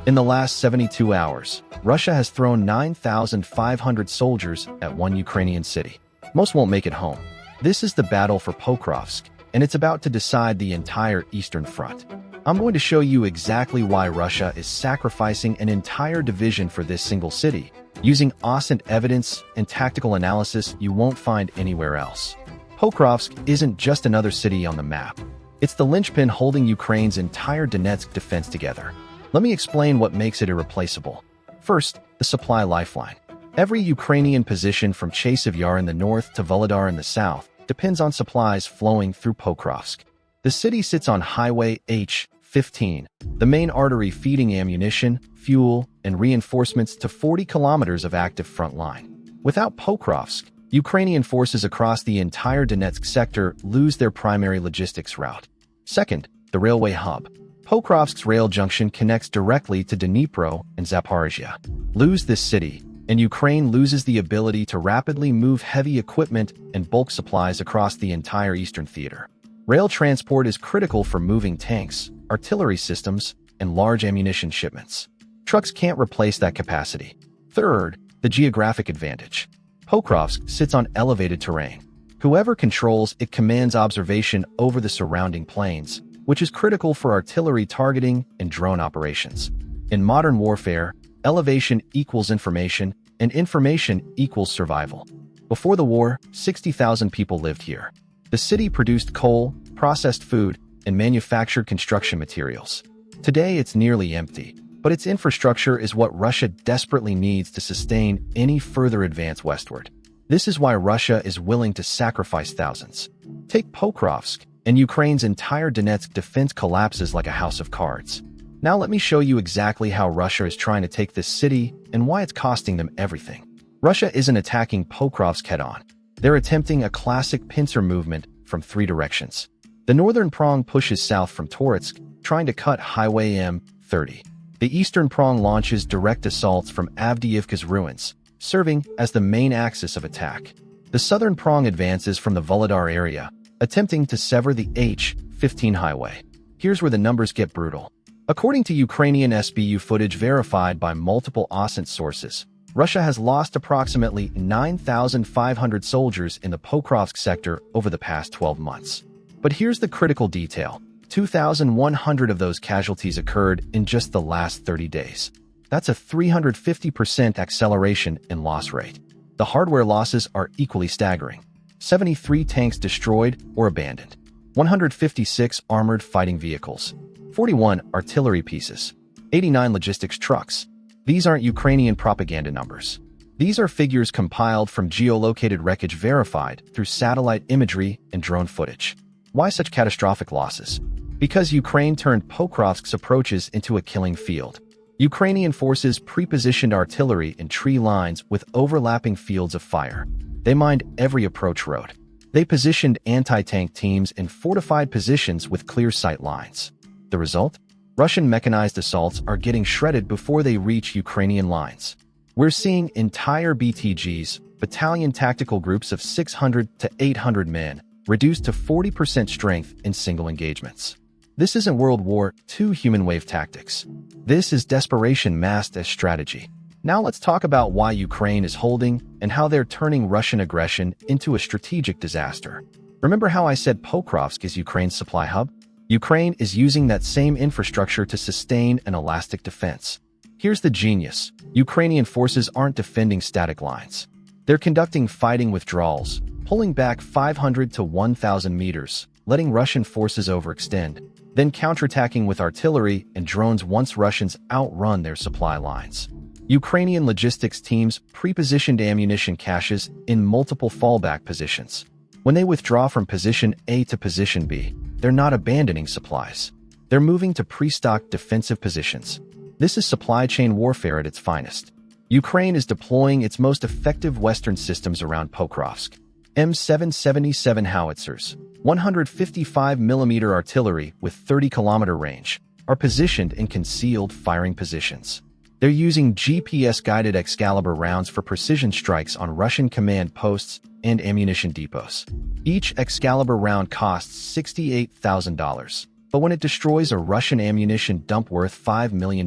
In the last 72 hours, Russia has thrown 9,500 soldiers at one Ukrainian city. Most won't make it home. This is the battle for Pokrovsk, and it's about to decide the entire Eastern Front. I'm going to show you exactly why Russia is sacrificing an entire division for this single city, using awesome evidence and tactical analysis you won't find anywhere else. Pokrovsk isn't just another city on the map. It's the linchpin holding Ukraine's entire Donetsk defense together. Let me explain what makes it irreplaceable. First, the supply lifeline. Every Ukrainian position from Chasiv Yar in the north to Vuhledar in the south depends on supplies flowing through Pokrovsk. The city sits on Highway H-15, the main artery feeding ammunition, fuel, and reinforcements to 40 kilometers of active front line. Without Pokrovsk, Ukrainian forces across the entire Donetsk sector lose their primary logistics route. Second, the railway hub. Pokrovsk's rail junction connects directly to Dnipro and Zaporizhia. Lose this city, and Ukraine loses the ability to rapidly move heavy equipment and bulk supplies across the entire eastern theater. Rail transport is critical for moving tanks, artillery systems, and large ammunition shipments. Trucks can't replace that capacity. Third, the geographic advantage. Pokrovsk sits on elevated terrain. Whoever controls it commands observation over the surrounding plains, which is critical for artillery targeting and drone operations. In modern warfare, elevation equals information, and information equals survival. Before the war, 60,000 people lived here. The city produced coal, processed food, and manufactured construction materials. Today it's nearly empty, but its infrastructure is what Russia desperately needs to sustain any further advance westward. This is why Russia is willing to sacrifice thousands. Take Pokrovsk, and Ukraine's entire Donetsk defense collapses like a house of cards. Now let me show you exactly how Russia is trying to take this city and why it's costing them everything. Russia isn't attacking Pokrovsk head-on. They're attempting a classic pincer movement from three directions. The northern prong pushes south from Toretsk, trying to cut Highway M30. The eastern prong launches direct assaults from Avdiivka's ruins, serving as the main axis of attack. The southern prong advances from the Vuhledar area, attempting to sever the H-15 highway. Here's where the numbers get brutal. According to Ukrainian SBU footage verified by multiple OSINT sources, Russia has lost approximately 9,500 soldiers in the Pokrovsk sector over the past 12 months. But here's the critical detail. 2,100 of those casualties occurred in just the last 30 days. That's a 350% acceleration in loss rate. The hardware losses are equally staggering. 73 tanks destroyed or abandoned, 156 armored fighting vehicles, 41 artillery pieces, 89 logistics trucks. These aren't Ukrainian propaganda numbers. These are figures compiled from geolocated wreckage verified through satellite imagery and drone footage. Why such catastrophic losses? Because Ukraine turned Pokrovsk's approaches into a killing field. Ukrainian forces pre-positioned artillery in tree lines with overlapping fields of fire. They mined every approach road. They positioned anti-tank teams in fortified positions with clear sight lines. The result? Russian mechanized assaults are getting shredded before they reach Ukrainian lines. We're seeing entire BTGs, battalion tactical groups of 600 to 800 men, reduced to 40% strength in single engagements. This isn't World War II human wave tactics. This is desperation masked as strategy. Now let's talk about why Ukraine is holding and how they're turning Russian aggression into a strategic disaster. Remember how I said Pokrovsk is Ukraine's supply hub? Ukraine is using that same infrastructure to sustain an elastic defense. Here's the genius. Ukrainian forces aren't defending static lines. They're conducting fighting withdrawals, pulling back 500 to 1,000 meters, letting Russian forces overextend, then counterattacking with artillery and drones once Russians outrun their supply lines. Ukrainian logistics teams pre-positioned ammunition caches in multiple fallback positions. When they withdraw from position A to position B, they're not abandoning supplies. They're moving to pre-stocked defensive positions. This is supply chain warfare at its finest. Ukraine is deploying its most effective Western systems around Pokrovsk. M777 howitzers, 155mm artillery with 30-kilometer range, are positioned in concealed firing positions. They're using GPS-guided Excalibur rounds for precision strikes on Russian command posts and ammunition depots. Each Excalibur round costs $68,000, but when it destroys a Russian ammunition dump worth $5 million,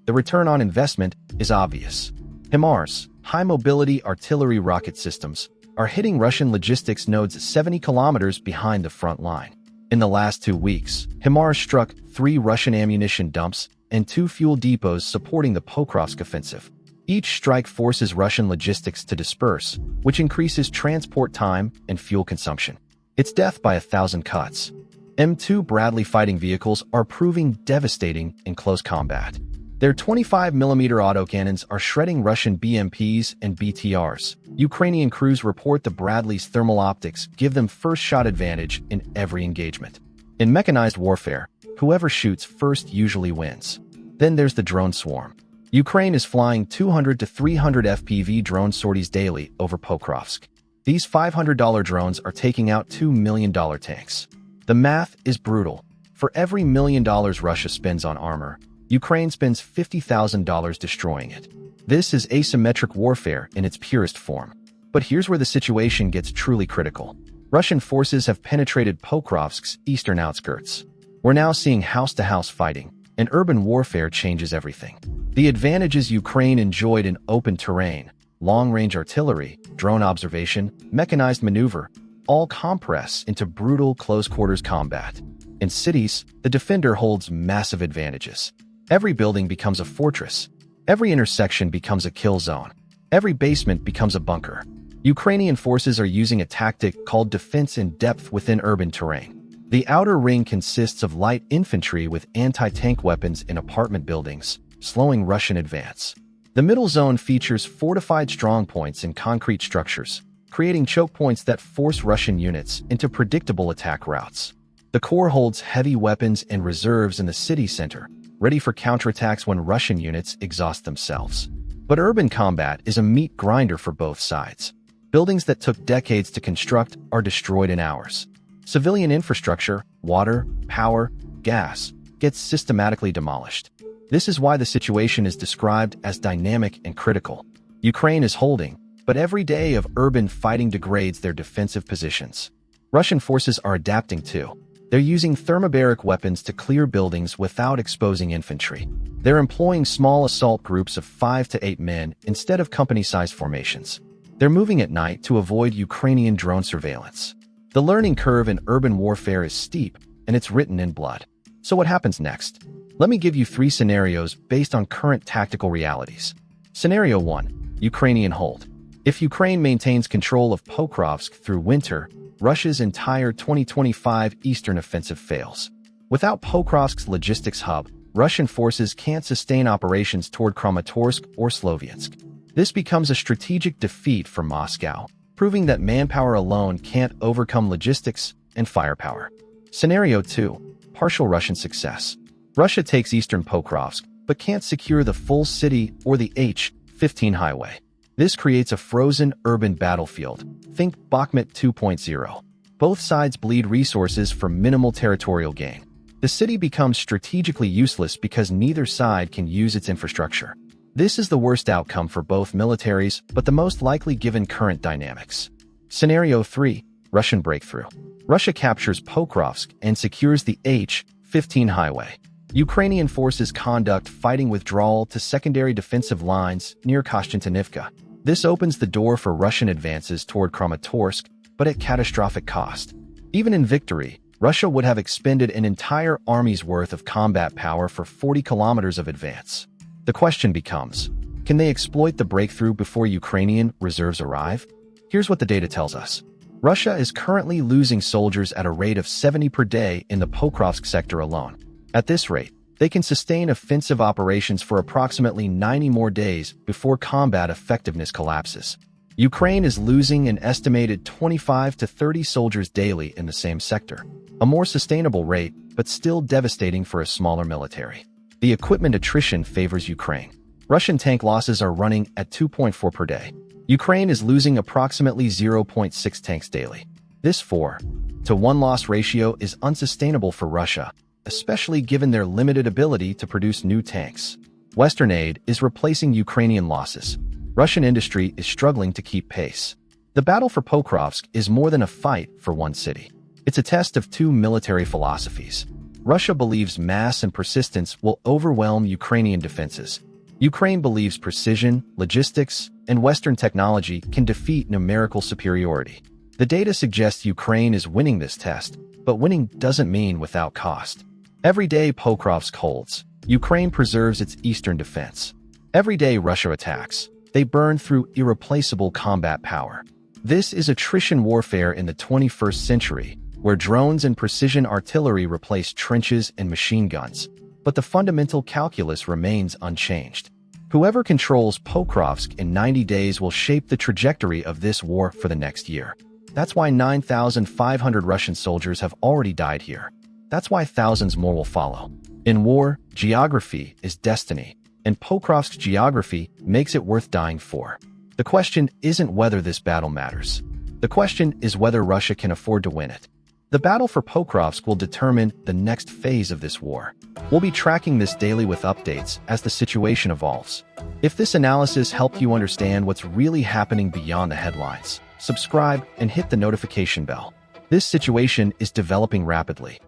the return on investment is obvious. HIMARS, high-mobility artillery rocket systems, are hitting Russian logistics nodes 70 kilometers behind the front line. In the last 2 weeks, HIMARS struck 3 Russian ammunition dumps and 2 fuel depots supporting the Pokrovsk offensive. Each strike forces Russian logistics to disperse, which increases transport time and fuel consumption. It's death by 1,000 cuts. M2 Bradley fighting vehicles are proving devastating in close combat. Their 25mm autocannons are shredding Russian BMPs and BTRs. Ukrainian crews report the Bradley's thermal optics give them first-shot advantage in every engagement. In mechanized warfare, whoever shoots first usually wins. Then there's the drone swarm. Ukraine is flying 200 to 300 FPV drone sorties daily over Pokrovsk. These $500 drones are taking out $2 million tanks. The math is brutal. For every $1 million Russia spends on armor, Ukraine spends $50,000 destroying it. This is asymmetric warfare in its purest form. But here's where the situation gets truly critical. Russian forces have penetrated Pokrovsk's eastern outskirts. We're now seeing house-to-house fighting, and urban warfare changes everything. The advantages Ukraine enjoyed in open terrain, long-range artillery, drone observation, mechanized maneuver, all compress into brutal close-quarters combat. In cities, the defender holds massive advantages. Every building becomes a fortress. Every intersection becomes a kill zone. Every basement becomes a bunker. Ukrainian forces are using a tactic called defense in depth within urban terrain. The outer ring consists of light infantry with anti-tank weapons in apartment buildings, slowing Russian advance. The middle zone features fortified strongpoints and concrete structures, creating choke points that force Russian units into predictable attack routes. The core holds heavy weapons and reserves in the city center, ready for counterattacks when Russian units exhaust themselves. But urban combat is a meat grinder for both sides. Buildings that took decades to construct are destroyed in hours. Civilian infrastructure, water, power, gas, gets systematically demolished. This is why the situation is described as dynamic and critical. Ukraine is holding, but every day of urban fighting degrades their defensive positions. Russian forces are adapting too. They're using thermobaric weapons to clear buildings without exposing infantry. They're employing small assault groups of 5 to 8 men instead of company-sized formations. They're moving at night to avoid Ukrainian drone surveillance. The learning curve in urban warfare is steep, and it's written in blood. So what happens next? Let me give you 3 scenarios based on current tactical realities. Scenario 1. Ukrainian hold. If Ukraine maintains control of Pokrovsk through winter, Russia's entire 2025 eastern offensive fails. Without Pokrovsk's logistics hub, Russian forces can't sustain operations toward Kramatorsk or Sloviansk. This becomes a strategic defeat for Moscow, proving that manpower alone can't overcome logistics and firepower. Scenario 2. Partial Russian success. Russia takes eastern Pokrovsk, but can't secure the full city or the H-15 highway. This creates a frozen urban battlefield. Think Bakhmut 2.0. Both sides bleed resources for minimal territorial gain. The city becomes strategically useless because neither side can use its infrastructure. This is the worst outcome for both militaries, but the most likely given current dynamics. Scenario 3. Russian breakthrough. Russia captures Pokrovsk and secures the H-15 highway. Ukrainian forces conduct fighting withdrawal to secondary defensive lines near Konstantinivka. This opens the door for Russian advances toward Kramatorsk, but at catastrophic cost. Even in victory, Russia would have expended an entire army's worth of combat power for 40 kilometers of advance. The question becomes, can they exploit the breakthrough before Ukrainian reserves arrive? Here's what the data tells us. Russia is currently losing soldiers at a rate of 70 per day in the Pokrovsk sector alone. At this rate, they can sustain offensive operations for approximately 90 more days before combat effectiveness collapses. Ukraine is losing an estimated 25 to 30 soldiers daily in the same sector, a more sustainable rate, but still devastating for a smaller military. The equipment attrition favors Ukraine. Russian tank losses are running at 2.4 per day. Ukraine is losing approximately 0.6 tanks daily. This 4-to-1 loss ratio is unsustainable for Russia, especially given their limited ability to produce new tanks. Western aid is replacing Ukrainian losses. Russian industry is struggling to keep pace. The battle for Pokrovsk is more than a fight for one city. It's a test of 2 military philosophies. Russia believes mass and persistence will overwhelm Ukrainian defenses. Ukraine believes precision, logistics, and Western technology can defeat numerical superiority. The data suggests Ukraine is winning this test, but winning doesn't mean without cost. Every day Pokrovsk holds, Ukraine preserves its eastern defense. Every day Russia attacks, they burn through irreplaceable combat power. This is attrition warfare in the 21st century, where drones and precision artillery replace trenches and machine guns. But the fundamental calculus remains unchanged. Whoever controls Pokrovsk in 90 days will shape the trajectory of this war for the next year. That's why 9,500 Russian soldiers have already died here. That's why thousands more will follow. In war, geography is destiny, and Pokrovsk's geography makes it worth dying for. The question isn't whether this battle matters. The question is whether Russia can afford to win it. The battle for Pokrovsk will determine the next phase of this war. We'll be tracking this daily with updates as the situation evolves. If this analysis helped you understand what's really happening beyond the headlines, subscribe and hit the notification bell. This situation is developing rapidly,